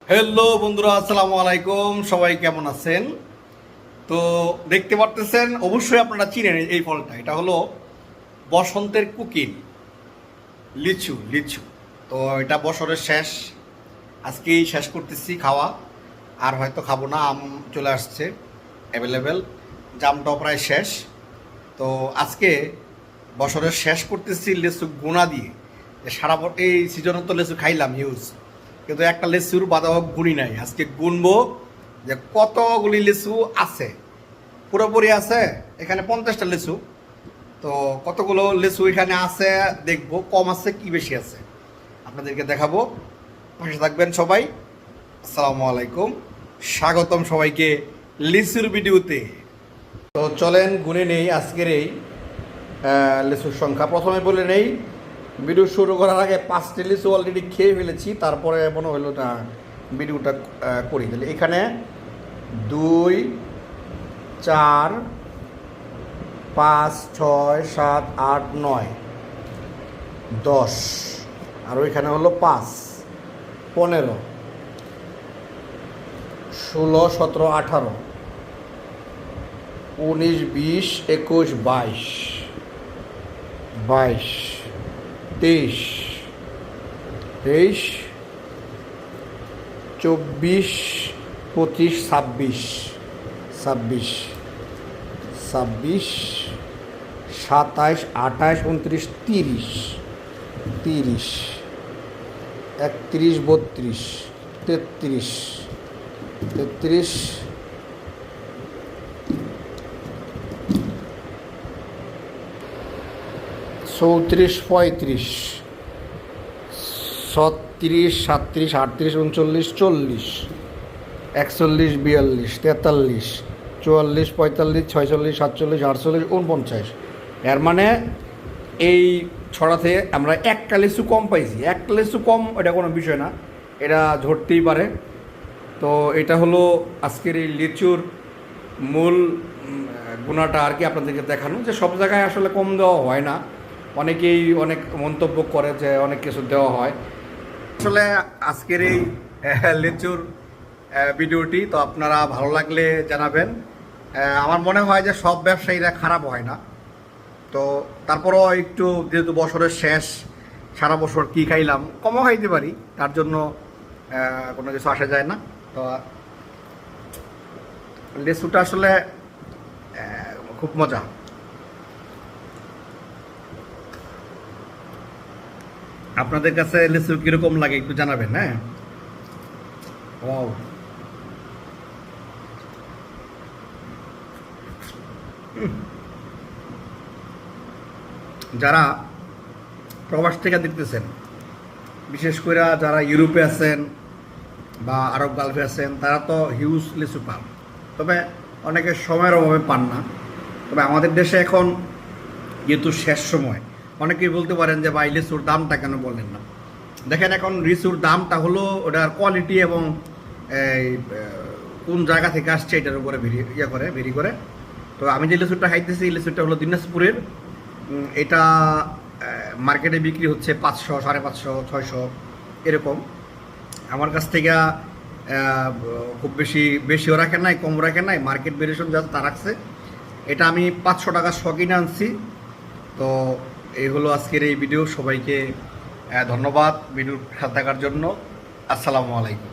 Hello বন্ধুরা, আসসালামু আলাইকুম। সবাই কেমন আছেন? তো দেখতে পারতেছেন, অবশ্যই আপনারা চিনেন এই ফলটা। এটা হলো বসন্তের কুকিল, লিচু লিচু। তো এটা বছরের শেষ, আজকেই শেষ করতেছি খাওয়া। আর হয়তো খাবো না, আম চলে আসছে অ্যাভেলেবেল, জামটাও প্রায় শেষ। তো আজকে বছরের শেষ করতেছি লিচু গুণা দিয়ে। সারা এই সিজনে তো লিচু খাইলাম হিউজ, কিন্তু একটা লিচুর বাদাও গুণি নাই। আজকে গুনবো যে কতগুলি লিচু আছে। পুরোপুরি আছে এখানে 50টা লিচু। তো কতগুলো লিচু এখানে আছে দেখবো, কম আছে কি বেশি আছে আপনাদেরকে দেখাবো। পাশে থাকবেন সবাই। আসসালামু আলাইকুম, স্বাগতম সবাইকে লিচুর ভিডিওতে। তো চলেন গুনে নেই আজকের এই লিচুর সংখ্যা। প্রথমে বলে নেই, ভিডিও শুরু করার আগে 5টি লিচু অলরেডি খেয়ে ফেলেছি, তারপরে মনে হলো না ভিডিওটা করি। তাহলে এখানে 2, 4, 5, 6, 7, 8, 9, 10, আর ওইখানে হলো 5, 15, 16, 17, 18, 19, 20, 21, 22, 23, 24, 25, 26, 27, 27, 27, 28, 29, 30, 31, 32, 33, 34, 35, 36, 37, 38, 39, 40, 41, 42, 43, 44, 45, 46, 47, 48, 49। এর মানে এই ছড়াতে আমরা একটা লিচু কম পাইছি। একটা লিচু কম এটা কোনো বিষয় না, এটা ধরতেই পারে। তো এটা হলো আজকের এই লিচুর মূল গুণাটা আর কি, আপনাদেরকে দেখানো যে সব জায়গায় আসলে কম দেওয়া হয় না। অনেকেই অনেক মন্তব্য করে যে অনেক কিছু দেওয়া হয়। আসলে আজকের এই লিচুর ভিডিওটি তো আপনারা ভালো লাগলে জানাবেন। আমার মনে হয় যে সব ব্যবসায়ীরা খারাপ হয় না। তো তারপরও একটু, যেহেতু বছরের শেষ, সারা বছর কী খাইলাম, কমও খাইতে পারি, তার জন্য কোনো কিছু আসা যায় না। তো লিচুটা আসলে খুব মজা। আপনাদের কাছে লিচু কীরকম লাগে একটু জানাবেন। হ্যাঁ, ওয়াও। যারা প্রবাস থেকে দেখতেছেন, বিশেষ করে যারা ইউরোপে আছেন বা আরব গালফে আছেন, তারা তো হিউজ লিচু পান, তবে অনেকে সময়ের অভাবে পান না। তবে আমাদের দেশে এখন যেহেতু শেষ সময়, অনেকেই বলতে পারেন যে ভাই লিচুর দামটা কেন বললেন না। দেখেন, এখন লিচুর দামটা হলো ওটার কোয়ালিটি এবং এই কোন জায়গা থেকে আসছে এটার উপরে ভেরি করে। তো আমি যে লিচুটা খাইতেছি, এই লিচুটা হলো দিনাজপুরের। এটা মার্কেটে বিক্রি হচ্ছে 500, 550, 600 এরকম। আমার কাছ থেকে খুব বেশিও রাখে নাই, কম রাখে নাই, মার্কেট ভেরিয়েশন যা তা রাখছে। এটা আমি 500 টাকা শ কিনে আনছি। তো এই হলো আজকের এই ভিডিও। সবাইকে ধন্যবাদ ভিডিওর সাথে থাকার জন্য। আসসালামু আলাইকুম।